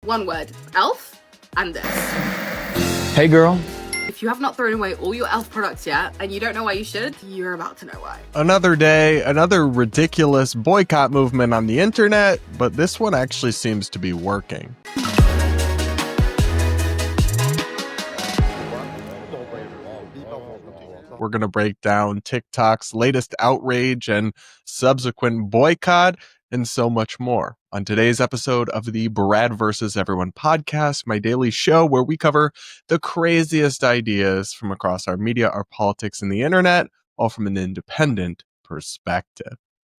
One word, elf, and this. Hey girl. If you have not thrown away all your elf products yet, and you don't know why you should, you're about to know why. Another day, another ridiculous boycott movement on the internet, but this one actually seems to be working. We're going to break down TikTok's latest outrage and subsequent boycott and so much more on today's episode of the Brad vs. Everyone podcast, my daily show where we cover the craziest ideas from across our media, our politics, and the internet, all from an independent perspective.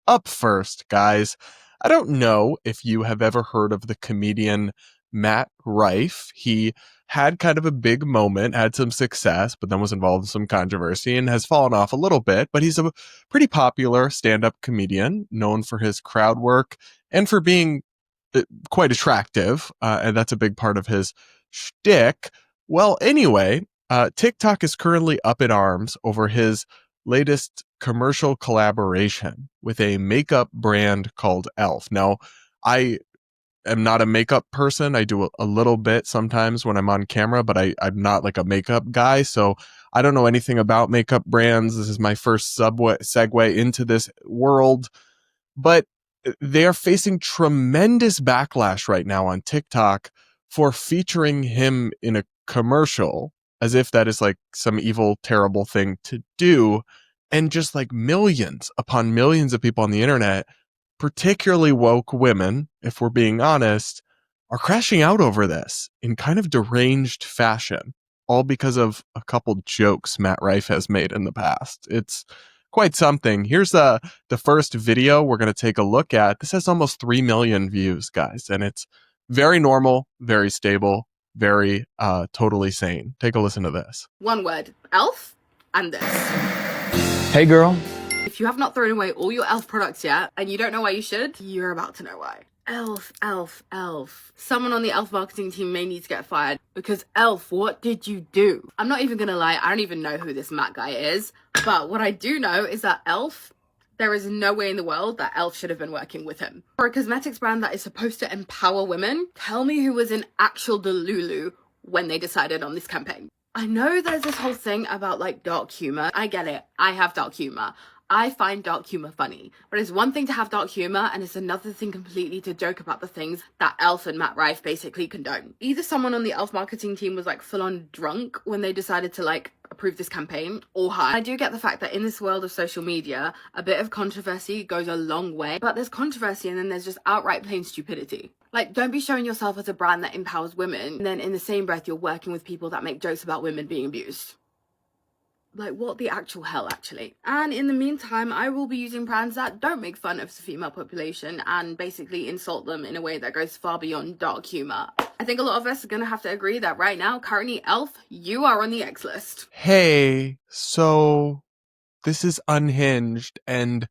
Up first, guys, I don't know if you have ever heard of the comedian Matt Rife. He had kind of a big moment, had some success, but then was involved in some controversy and has fallen off a little bit. But he's a pretty popular stand-up comedian, known for his crowd work and for being quite attractive. And that's a big part of his shtick. Well, anyway, TikTok is currently up in arms over his latest commercial collaboration with a makeup brand called e.l.f. Now, I am not a makeup person. I do a little bit sometimes when I'm on camera, but I'm not like a makeup guy. So I don't know anything about makeup brands. This is my first segue into this world. But they are facing tremendous backlash right now on TikTok for featuring him in a commercial, as if that is like some evil, terrible thing to do. And just like millions upon millions of people on the internet, particularly woke women, if we're being honest, are crashing out over this in kind of deranged fashion, all because of a couple jokes Matt Rife has made in the past. It's quite something. Here's the first video we're going to take a look at. This has almost 3 million views, guys, and it's very normal, very stable, very totally sane. Take a listen to this. One word, elf, and this. Hey girl. If you have not thrown away all your elf products yet, and you don't know why you should, you're about to know why. Elf, elf, elf. Someone on the elf marketing team may need to get fired because elf, what did you do? I'm not even gonna lie, I don't even know who this Matt guy is, but what I do know is that elf, there is no way in the world that elf should have been working with him. For a cosmetics brand that is supposed to empower women, tell me who was in actual Delulu when they decided on this campaign. I know there's this whole thing about like dark humor. I get it. I have dark humor. I find dark humor funny, but it's one thing to have dark humor and it's another thing completely to joke about the things that e.l.f. and Matt Rife basically condone. Either someone on the e.l.f. marketing team was like full on drunk when they decided to like approve this campaign, or high. I do get the fact that in this world of social media, a bit of controversy goes a long way, but there's controversy and then there's just outright plain stupidity. Like, don't be showing yourself as a brand that empowers women, and then in the same breath, you're working with people that make jokes about women being abused. Like, what the actual hell, actually? And in the meantime, I will be using brands that don't make fun of the female population and basically insult them in a way that goes far beyond dark humor. I think a lot of us are going to have to agree that right now, currently, e.l.f., you are on the X list. Hey, so this is unhinged and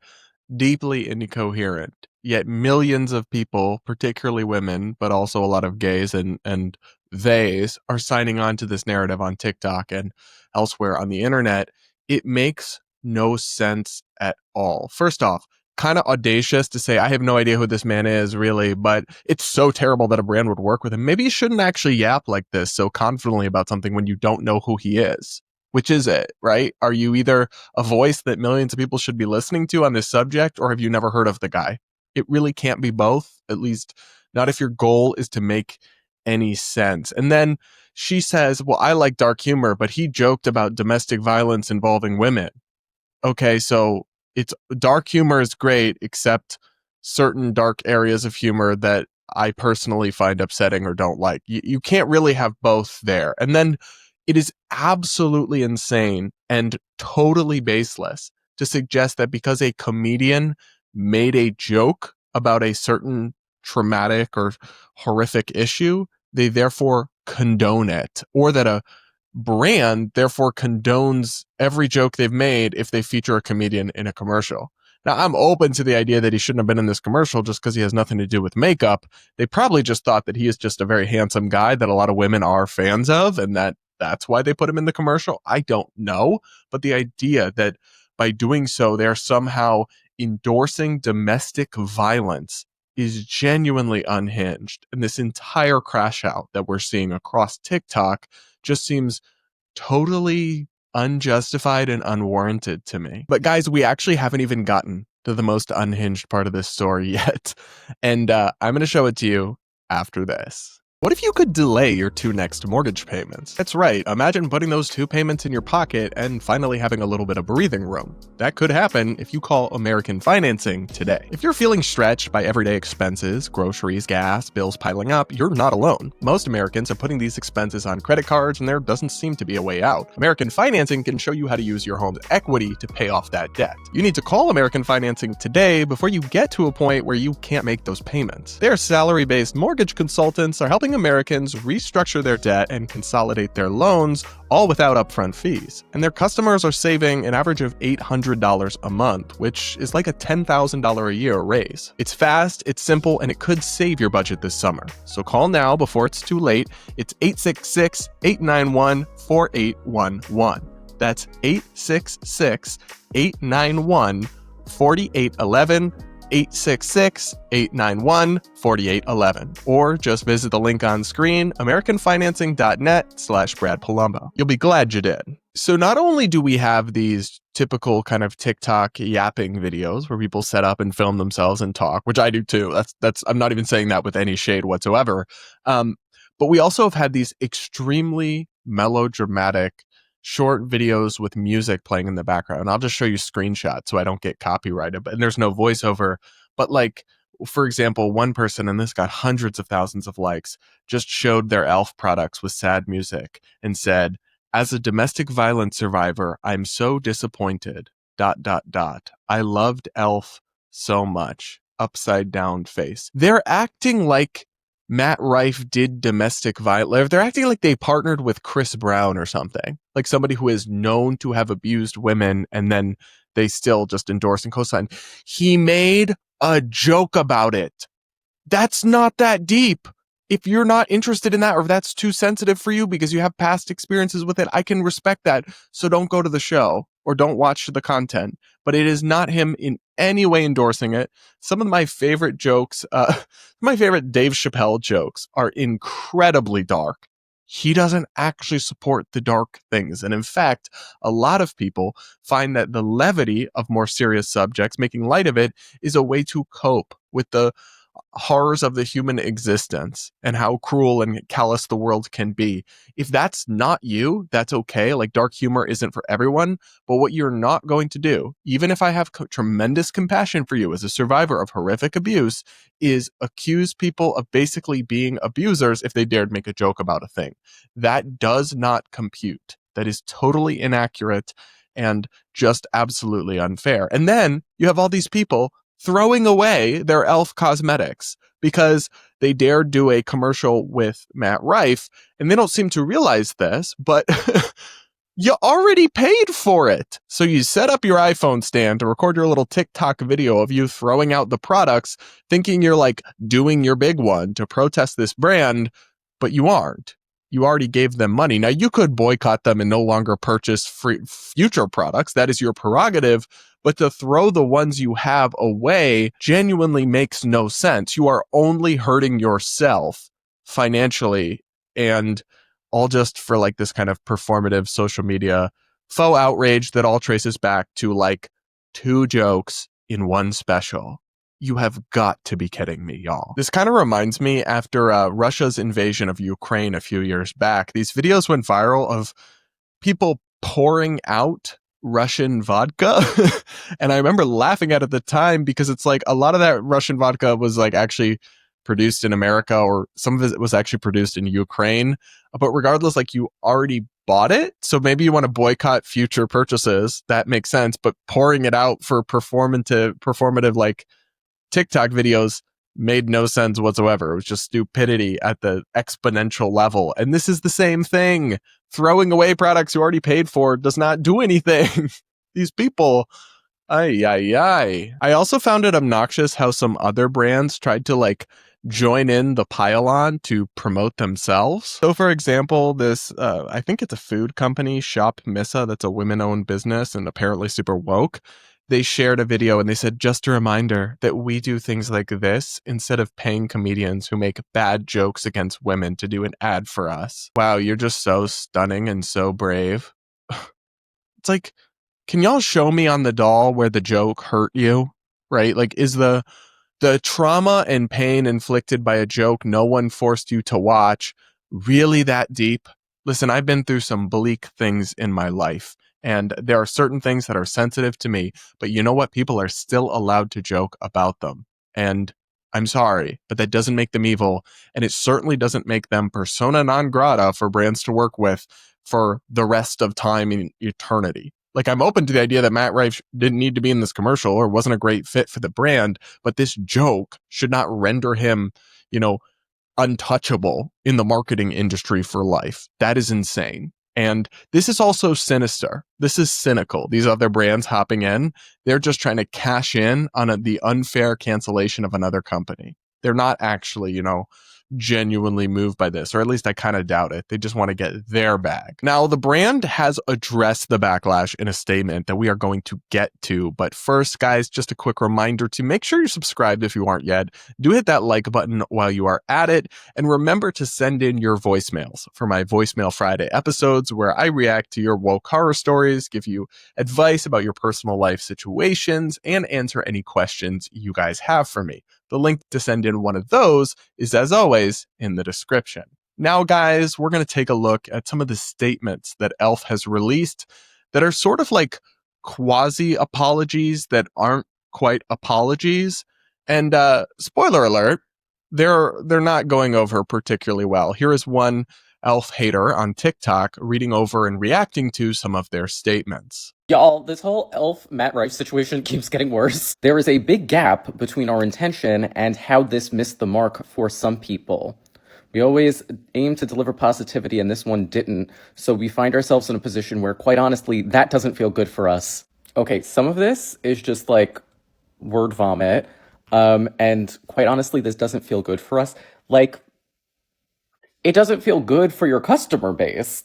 deeply incoherent, yet millions of people, particularly women, but also a lot of gays and theys, are signing on to this narrative on TikTok and elsewhere on the internet. It makes no sense at all. First off, kind of audacious to say, I have no idea who this man is, really, but it's so terrible that a brand would work with him. Maybe you shouldn't actually yap like this so confidently about something when you don't know who he is. Which is it, right? Are you either a voice that millions of people should be listening to on this subject, or have you never heard of the guy? It really can't be both, at least not if your goal is to make any sense. And then she says, well, I like dark humor, but he joked about domestic violence involving women. Okay, so it's dark humor is great, except certain dark areas of humor that I personally find upsetting or don't like. You can't really have both there. And then it is absolutely insane and totally baseless to suggest that because a comedian made a joke about a certain traumatic or horrific issue, they therefore condone it, or that a brand therefore condones every joke they've made if they feature a comedian in a commercial. Now, I'm open to the idea that he shouldn't have been in this commercial just because he has nothing to do with makeup. They probably just thought that he is just a very handsome guy that a lot of women are fans of, and that's why they put him in the commercial. I don't know. But the idea that by doing so, they're somehow endorsing domestic violence is genuinely unhinged. And this entire crash out that we're seeing across TikTok just seems totally unjustified and unwarranted to me. But guys, we actually haven't even gotten to the most unhinged part of this story yet. And I'm going to show it to you after this. What if you could delay your 2 next mortgage payments? That's right, imagine putting those 2 payments in your pocket and finally having a little bit of breathing room. That could happen if you call American Financing today. If you're feeling stretched by everyday expenses, groceries, gas, bills piling up, you're not alone. Most Americans are putting these expenses on credit cards and there doesn't seem to be a way out. American Financing can show you how to use your home's equity to pay off that debt. You need to call American Financing today before you get to a point where you can't make those payments. Their salary-based mortgage consultants are helping Americans restructure their debt and consolidate their loans, all without upfront fees. And their customers are saving an average of $800 a month, which is like a $10,000 a year raise. It's fast, it's simple, and it could save your budget this summer. So call now before it's too late. It's 866-891-4811. That's 866-891-4811. 866-891-4811, or just visit the link on screen, americanfinancing.net/Brad Polumbo. You'll be glad you did. So not only do we have these typical kind of TikTok yapping videos where people set up and film themselves and talk, which I do too. That's I'm not even saying that with any shade whatsoever. But we also have had these extremely melodramatic short videos with music playing in the background. I'll just show you screenshots so I don't get copyrighted, and there's no voiceover. But like, for example, one person, and this got hundreds of thousands of likes, just showed their e.l.f. products with sad music and said, "As a domestic violence survivor, I'm so disappointed, ... I loved e.l.f. so much, upside down face." They're acting like Matt Rife did domestic violence. They're acting like they partnered with Chris Brown or something, like somebody who is known to have abused women, and then they still just endorse and co-sign. He made a joke about it. That's not that deep. If you're not interested in that, or if that's too sensitive for you because you have past experiences with it, I can respect that. So don't go to the show or don't watch the content. But it is not him in any way endorsing it. Some of my favorite jokes, my favorite Dave Chappelle jokes are incredibly dark. He doesn't actually support the dark things. And in fact, a lot of people find that the levity of more serious subjects, making light of it, is a way to cope with the horrors of the human existence and how cruel and callous the world can be. If that's not you, that's okay. Like, dark humor isn't for everyone, but what you're not going to do, even if I have tremendous compassion for you as a survivor of horrific abuse, is accuse people of basically being abusers if they dared make a joke about a thing. That does not compute. That is totally inaccurate and just absolutely unfair. And then you have all these people throwing away their e.l.f. cosmetics because they dared do a commercial with Matt Rife, and they don't seem to realize this, but you already paid for it. So you set up your iPhone stand to record your little TikTok video of you throwing out the products, thinking you're like doing your big one to protest this brand, but you aren't. You already gave them money. Now, you could boycott them and no longer purchase future products. That is your prerogative. But to throw the ones you have away genuinely makes no sense. You are only hurting yourself financially, and all just for like this kind of performative social media faux outrage that all traces back to like 2 jokes in one special. You have got to be kidding me, y'all. This kind of reminds me, after Russia's invasion of Ukraine a few years back, these videos went viral of people pouring out Russian vodka. And I remember laughing at it at the time because it's like a lot of that Russian vodka was like actually produced in America, or some of it was actually produced in Ukraine. But regardless, like, you already bought it. So maybe you want to boycott future purchases. That makes sense. But pouring it out for performative like TikTok videos made no sense whatsoever. It was just stupidity at the exponential level. And this is the same thing. Throwing away products you already paid for does not do anything. These people, I also found it obnoxious how some other brands tried to like join in the pile-on to promote themselves. So for example, this, I think it's a food company, Shop Missa, that's a women-owned business and apparently super woke. they shared a video and they said, just a reminder that we do things like this instead of paying comedians who make bad jokes against women to do an ad for us. Wow, you're just so stunning and so brave. It's like, can y'all show me on the doll where the joke hurt you? Right? Like, is the trauma and pain inflicted by a joke no one forced you to watch really that deep? Listen, I've been through some bleak things in my life, and there are certain things that are sensitive to me, but you know what? People are still allowed to joke about them. And I'm sorry, but that doesn't make them evil, and it certainly doesn't make them persona non grata for brands to work with for the rest of time in eternity. Like, I'm open to the idea that Matt Rife didn't need to be in this commercial or wasn't a great fit for the brand, but this joke should not render him, untouchable in the marketing industry for life. That is insane. And this is also sinister. This is cynical. These other brands hopping in, they're just trying to cash in on the unfair cancellation of another company. They're not actually, genuinely moved by this, or at least I kind of doubt it. They just want to get their bag. Now, the brand has addressed the backlash in a statement that we are going to get to. But first, guys, just a quick reminder to make sure you're subscribed if you aren't yet. Do hit that like button while you are at it. And remember to send in your voicemails for my Voicemail Friday episodes where I react to your woke horror stories, give you advice about your personal life situations, and answer any questions you guys have for me. The link to send in one of those is, as always, in the description. Now, guys, we're going to take a look at some of the statements that e.l.f. has released that are sort of like quasi-apologies that aren't quite apologies. And spoiler alert, they're not going over particularly well. Here is one e.l.f. hater on TikTok reading over and reacting to some of their statements. Y'all, this whole e.l.f. Matt Rife situation keeps getting worse. There is a big gap between our intention and how this missed the mark for some people. We always aim to deliver positivity, and this one didn't, so we find ourselves in a position where, quite honestly, that doesn't feel good for us. Okay, some of this is just like word vomit, and quite honestly, this doesn't feel good for us. Like, it doesn't feel good for your customer base.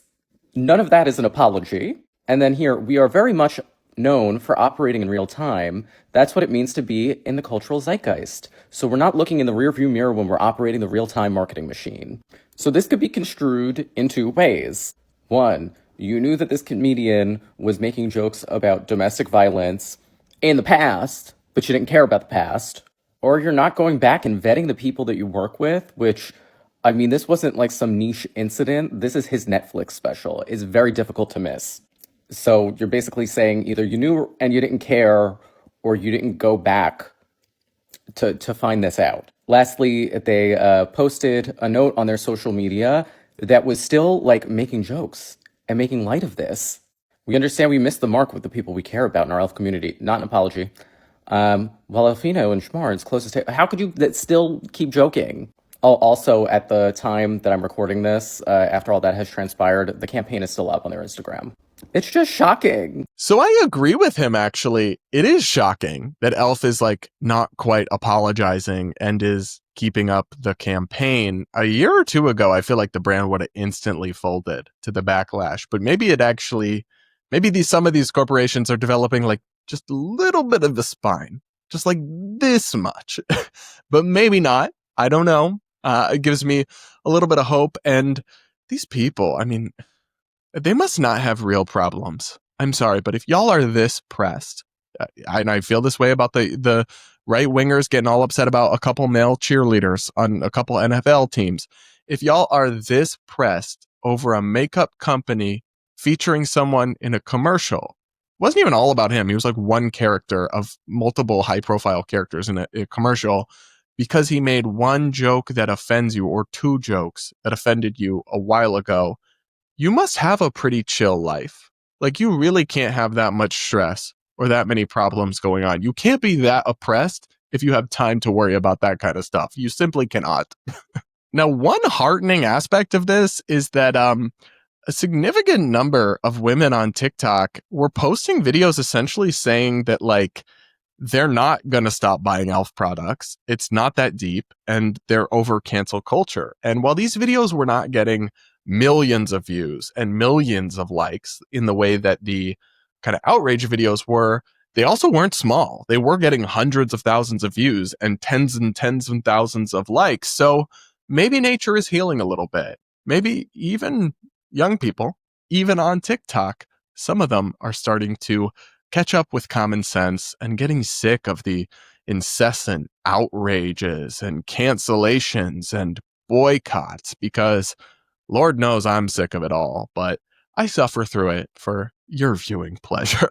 None of that is an apology. And then here, we are very much known for operating in real time. That's what it means to be in the cultural zeitgeist. So we're not looking in the rearview mirror when we're operating the real-time marketing machine. So this could be construed in two ways. One, you knew that this comedian was making jokes about domestic violence in the past, but you didn't care about the past. Or you're not going back and vetting the people that you work with, which, I mean, this wasn't like some niche incident. This is his Netflix special. It's very difficult to miss. So you're basically saying either you knew and you didn't care, or you didn't go back to find this out. Lastly, they posted a note on their social media that was still like making jokes and making light of this. We understand we missed the mark with the people we care about in our e.l.f. community. Not an apology. While Elfino and Schmar's closest to... How could you still keep joking? Oh, also, at the time that I'm recording this, after all that has transpired, the campaign is still up on their Instagram. It's just shocking. So I agree with him, actually. It is shocking that e.l.f. is like not quite apologizing and is keeping up the campaign. A year or two ago, I feel like the brand would have instantly folded to the backlash. But maybe some of these corporations are developing like just a little bit of the spine, just like this much, but maybe not. I don't know. It gives me a little bit of hope. And these people, I mean, they must not have real problems. I'm sorry, but if y'all are this pressed, and I feel this way about the right-wingers getting all upset about a couple male cheerleaders on a couple NFL teams. If y'all are this pressed over a makeup company featuring someone in a commercial, it wasn't even all about him. He was like one character of multiple high-profile characters in a commercial, because he made one joke that offends you or two jokes that offended you a while ago. You must have a pretty chill life. Like, you really can't have that much stress or that many problems going on. You can't be that oppressed if you have time to worry about that kind of stuff. You simply cannot. Now, one heartening aspect of this is that a significant number of women on TikTok were posting videos essentially saying that, like, they're not going to stop buying e.l.f. products. It's not that deep, and they're over cancel culture. And while these videos were not getting millions of views and millions of likes in the way that the kind of outrage videos were, they also weren't small. They were getting hundreds of thousands of views and tens of thousands of likes. So maybe nature is healing a little bit. Maybe even young people, even on TikTok, some of them are starting to catch up with common sense and getting sick of the incessant outrages and cancellations and boycotts, because Lord knows I'm sick of it all, but I suffer through it for your viewing pleasure.